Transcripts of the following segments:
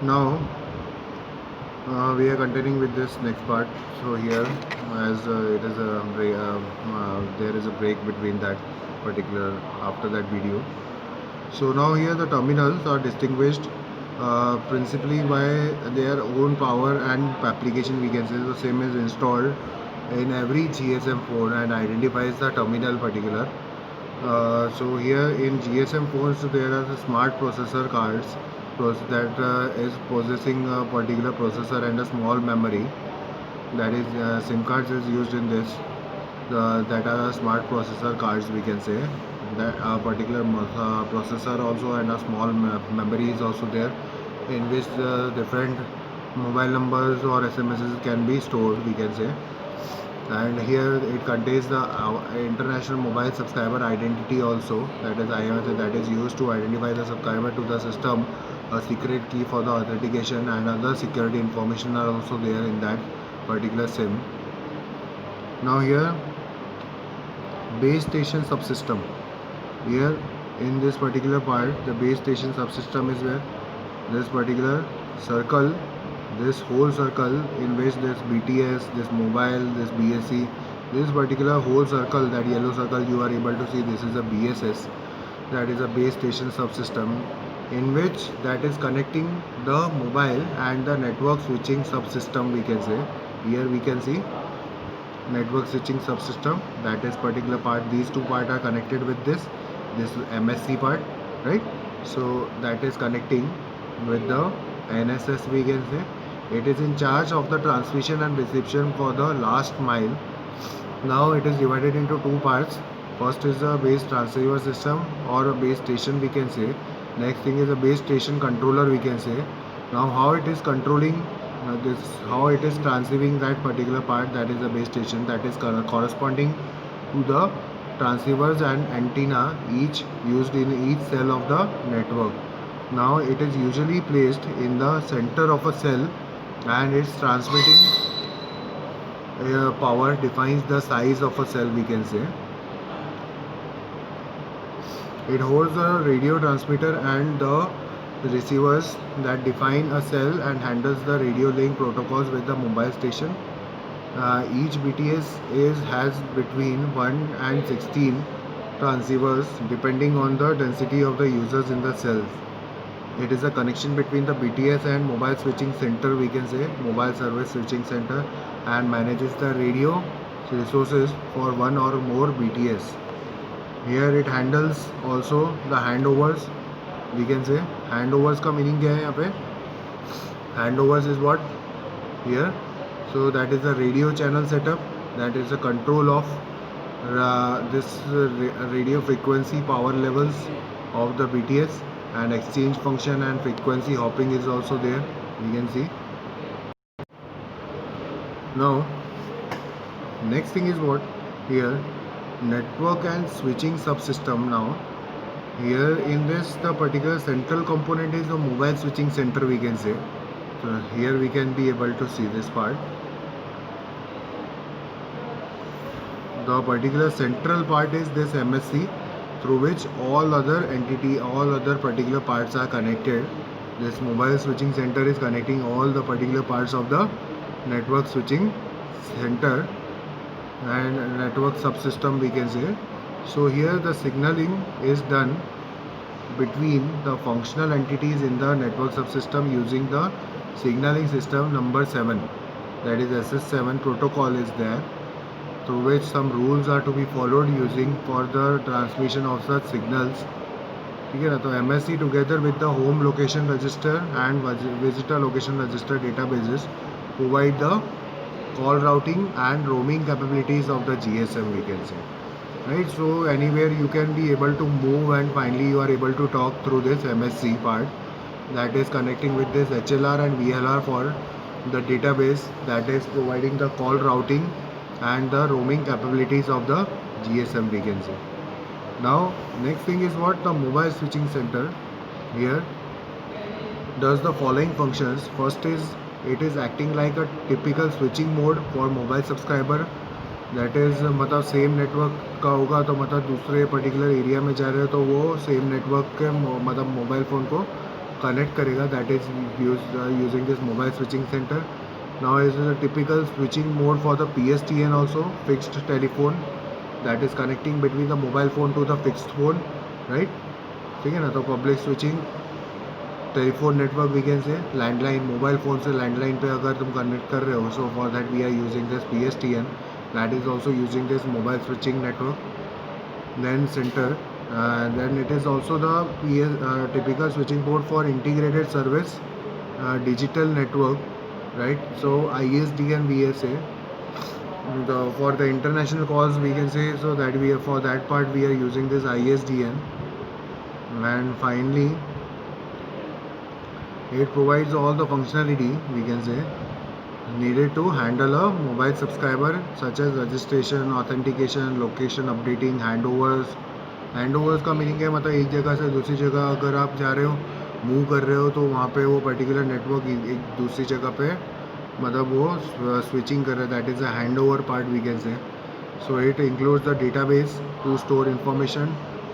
Now we are continuing with this next part. So here, as it is a there is a break between that particular after that video. So now here the terminals are distinguished principally by their own power and application. We can say the same is installed in every GSM phone and identifies the terminal particular. So here in GSM phones there are the smart processor cards that is possessing a particular processor and a small memory. That is SIM cards is used in this. That are smart processor cards, we can say. That a particular processor also and a small memory is also there, in which different mobile numbers or SMSs can be stored, we can say. And here it contains the international mobile subscriber identity also, that is IMSI, that is used to identify the subscriber to the system. A secret key for the authentication and other security information are also there in that particular SIM. Now here base station subsystem. Here in this particular part, the base station subsystem is where this particular circle, this whole circle in which this BTS, this mobile, this BSC, this particular whole circle, that yellow circle you are able to see, this is a BSS, that is a base station subsystem, in which that is connecting the mobile and the network switching subsystem, we can say. Here we can see network switching subsystem, that is particular part. These two parts are connected with this MSC part, right? So that is connecting with the NSS, we can say. It is in charge of the transmission and reception for the last mile. Now it is divided into two parts. First is a base transceiver system or a base station, we can say. Next thing is a base station controller, we can say. Now how it is controlling how it is transceiving that particular part, that is the base station, that is corresponding to the transceivers and antenna each used in each cell of the network. Now it is usually placed in the center of a cell, and its transmitting power defines the size of a cell, we can say. It holds a radio transmitter and the receivers that define a cell and handles the radio link protocols with the mobile station. Each BTS has between 1 and 16 transceivers depending on the density of the users in the cells. It is a connection between the BTS and mobile switching center, we can say, mobile service switching center, and manages the radio resources for one or more BTS. Here it handles also the handovers, we can say. Handovers का meaning क्या है यहाँ पे? Handovers is what? Here. So that is the radio channel setup. That is the control of this radio frequency power levels of the BTS, and exchange function and frequency hopping is also there, we can see. Now next thing is what? Here network and switching subsystem. Now here in this, the particular central component is the mobile switching center, we can say. So here we can be able to see this part. The particular central part is this MSC, through which all other particular parts are connected. This mobile switching center is connecting all the particular parts of the network switching center and network subsystem, we can say. So here the signaling is done between the functional entities in the network subsystem using the signaling system number 7, that is SS7 protocol is there, through which some rules are to be followed using for the transmission of such signals. ठीक है ना? तो MSC together with the home location register and visitor location register databases provide the call routing and roaming capabilities of the GSM, we can say. Right, so anywhere you can be able to move, and finally you are able to talk through this MSC part, that is connecting with this HLR and VLR for the database, that is providing the call routing and the roaming capabilities of the GSM, we can say. Now next thing is what? The mobile switching center here does the following functions. First is it is acting like a typical switching mode for mobile subscriber, that is मतलब same network का होगा, तो मतलब दूसरे particular area में जा रहे हो तो वो सेम नेटवर्क के मतलब मोबाइल फ़ोन को connect करेगा, that is using this mobile switching center. Now is a typical switching mode for the PSTN also, fixed telephone, that is connecting between the mobile phone to the fixed phone, right? ठीक है ना. तो public switching telephone network we can say landline, mobile phone से landline पे अगर तुम connect कर रहे हो, so for that we are using this PSTN, that is also using this mobile switching network. Then center, then it is also the typical switching port for integrated service digital network, right? So ISDN VSA, for the international calls we can say, so that we are, for that part we are using this ISDN. And finally it provides all the functionality we can say needed to handle a mobile subscriber, such as registration, authentication, location updating, handovers. हैंडओवर्स का meaning है, मतलब एक जगह से दूसरी जगह अगर आप जा रहे हो, मूव कर रहे हो, तो वहाँ पे वो पर्टिकुलर नेटवर्क एक दूसरी जगह पे मतलब वो स्विचिंग कर रहा है, that is a hand over part we can say. So it includes the database to store information,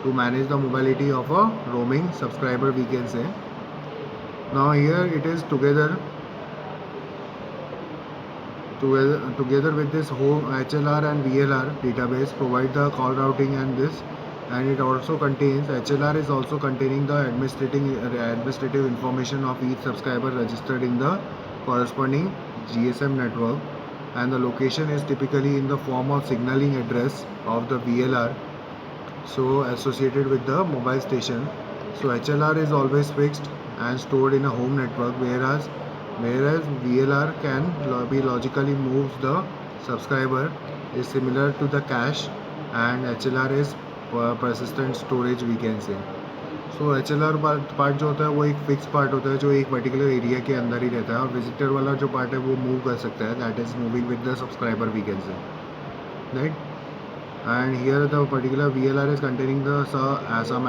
to manage the mobility of a roaming subscriber we can say. Now here it is together with this home HLR and VLR database provide the call routing and this, and it also contains, HLR is also containing the administrative information of each subscriber registered in the corresponding GSM network, and the location is typically in the form of signaling address of the VLR, so associated with the mobile station. So HLR is always fixed and stored in a home network, whereas VLR can be logically moves the subscriber, is similar to the cache, and HLR is persistent storage we can say. So HLR part जो होता है वो एक fix part होता है जो एक particular area के अंदर ही रहता है, और विजिटर वाला जो पार्ट है वो मूव कर सकता है, that is moving with the subscriber we can say, right. And here the particular VLR is containing the some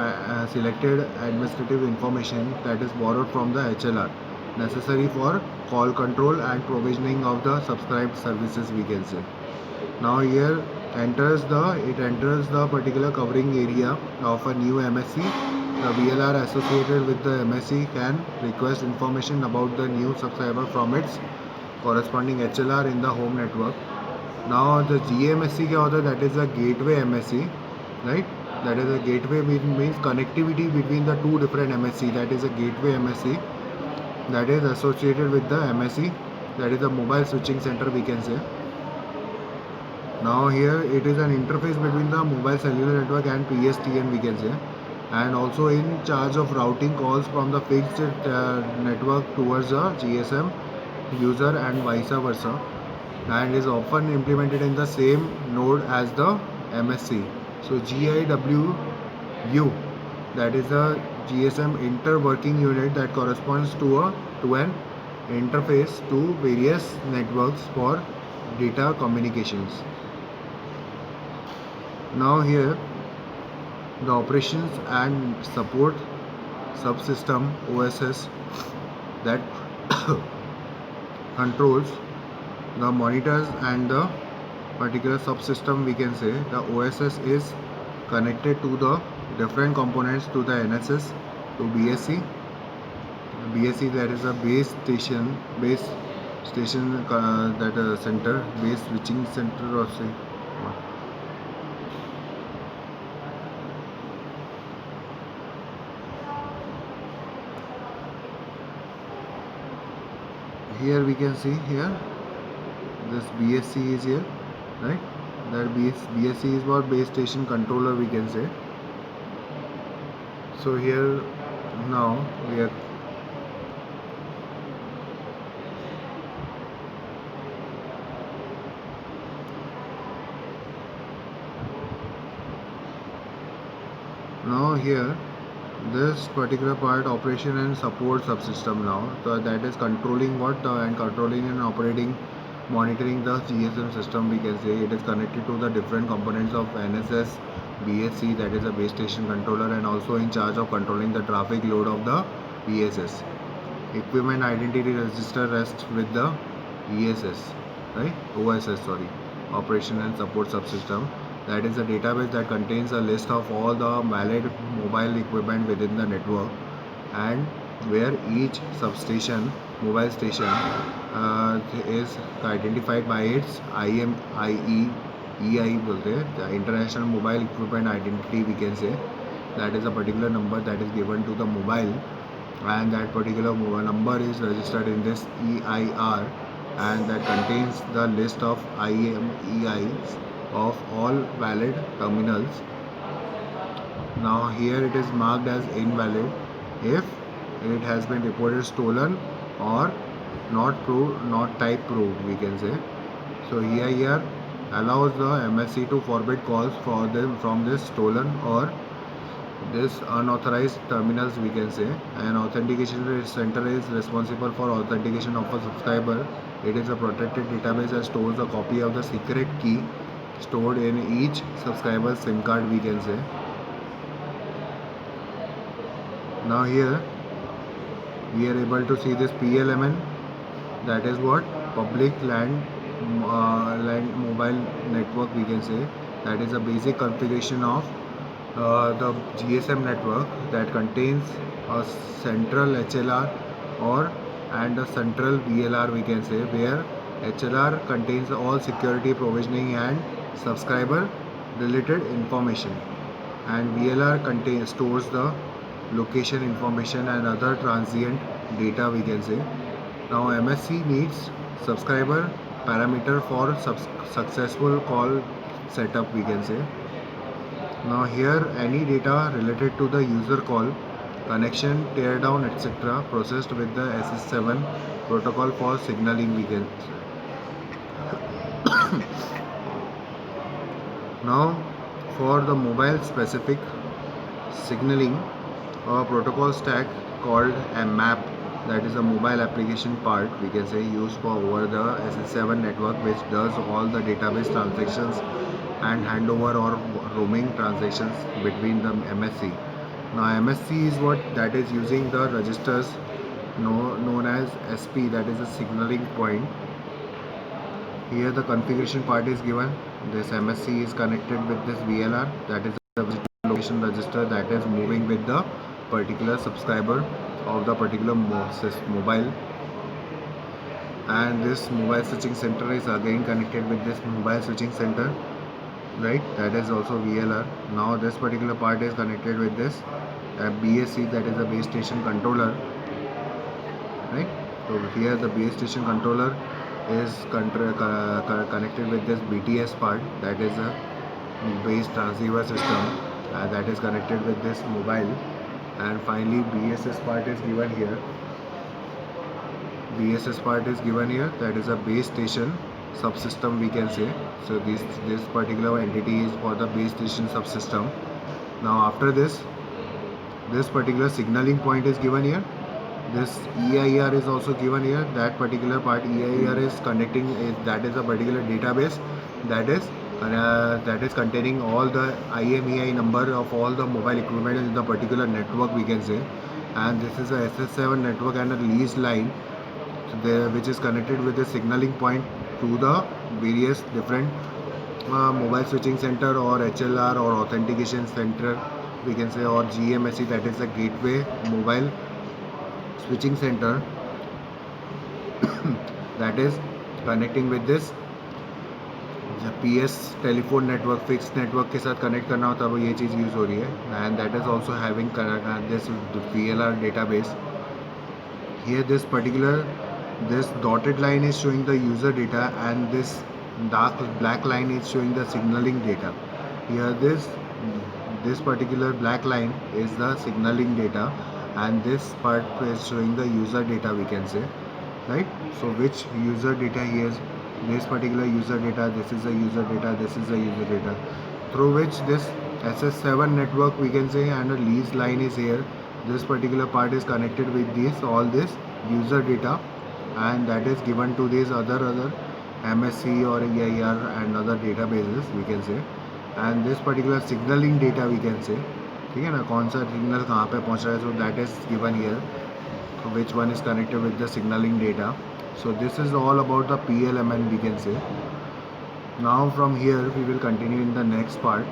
selected administrative information that is borrowed from the HLR, necessary for call control and provisioning of the subscribed services we can say. Now here it enters the particular covering area of a new MSC. The VLR associated with the MSC can request information about the new subscriber from its corresponding HLR in the home network. Now the GMSC क्या होता है, that is a gateway MSC, right? That is a gateway means connectivity between the two different MSC, that is a gateway MSC that is associated with the MSC, that is a mobile switching center we can say. Now here it is an interface between the mobile cellular network and PSTN we can say, and also in charge of routing calls from the fixed network towards a GSM user and vice versa, and is often implemented in the same node as the MSC. So GIWU, that is the GSM interworking unit that corresponds to an interface to various networks for data communications. Now here the operations and support subsystem OSS that controls the monitors and the particular subsystem we can say. The OSS is connected to the different components, to the NSS, to BSC. BSC, that is a base station that center, base switching center or say. Here we can see here this BSC is here, right? That BSC is what, base station controller we can say. So here now we are here this particular part, operation and support subsystem now, so that is controlling what and controlling and operating, monitoring the GSM system we can say. It is connected to the different components of NSS, BSC, that is a base station controller, and also in charge of controlling the traffic load of the ESS. Equipment identity register rests with the ESS, right? OSS, sorry, operation and support subsystem. That is a database that contains a list of all the valid mobile equipment within the network, and where each substation, mobile station, is identified by its IMEI बोलते हैं, the International Mobile Equipment Identity we can say. That is a particular number that is given to the mobile, and that particular number is registered in this EIR, and that contains the list of IMEIs of all valid terminals. Now here it is marked as invalid if it has been reported stolen or not type proved we can say. So here allows the MSC to forbid calls for them from this stolen or this unauthorized terminals we can say. An authentication center is responsible for authentication of a subscriber. It is a protected database that stores a copy of the secret key stored in each subscriber's SIM card we can say. Now here we are able to see this PLMN, that is what public land mobile network we can say. That is a basic configuration of the GSM network that contains a central HLR or and a central VLR we can say, where HLR contains all security provisioning and subscriber related information, and VLR stores the location information and other transient data we can say. Now MSC needs subscriber parameter for successful call setup we can say. Now here any data related to the user call, connection, teardown etc. processed with the SS7 protocol for signaling we can say. Now for the mobile specific signaling, a protocol stack called a MAP, that is a mobile application part we can say, used for over the SS7 network, which does all the database transactions and handover or roaming transactions between the MSC. Now MSC is what that is using the registers known as SP, that is a signaling point. Here the configuration part is given. This MSC is connected with this VLR, that is the location register that is moving with the particular subscriber of the particular mobile, and this mobile switching center is again connected with this mobile switching center, right, that is also VLR. Now this particular part is connected with this BSC, that is a base station controller, right. So here the base station controller is connected with this BTS part, that is a base transceiver system that is connected with this mobile, and finally BSS part is given here. BSS part is given here, that is a base station subsystem we can say. So this particular entity is for the base station subsystem. Now after this particular signaling point is given here. This EIR is also given here. That particular part EIR is connecting that is a particular database that is containing all the IMEI number of all the mobile equipment in the particular network we can say. And this is a SS7 network and a leased line which is connected with the signaling point to the various different mobile switching center or HLR or authentication center we can say, or GMSC, that is a gateway mobile switching center that is connecting with this PS telephone network fix network के साथ connect करना होता है, वो ये चीज़ use हो रही है. And that is also having this VLR database. Here this dotted line is showing the user data, and this dark black line is showing the signaling data. Here this particular black line is the signaling data, and this part is showing the user data we can say, right. So which user data here is this particular user data, this is the user data, this is the user data, through which this SS7 network we can say, and a lease line is here. This particular part is connected with all this user data, and that is given to these other MSC or EIR and other databases we can say. And this particular signaling data we can say, ठीक है ना, कौन सा signal कहाँ पे पहुँच रहा है, so that is given here, which one is connected with the signaling data. So this is all about the PLMN we can say. Now from here we will continue in the next part.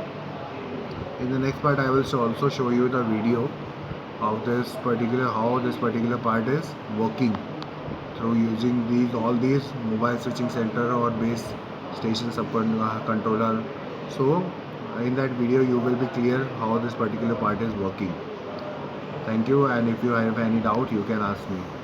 In the next part I will also show you the video of this particular, how this particular part is working through using all these mobile switching center or base station controller. So in that video you will be clear how this particular part is working. Thank you, and if you have any doubt you can ask me.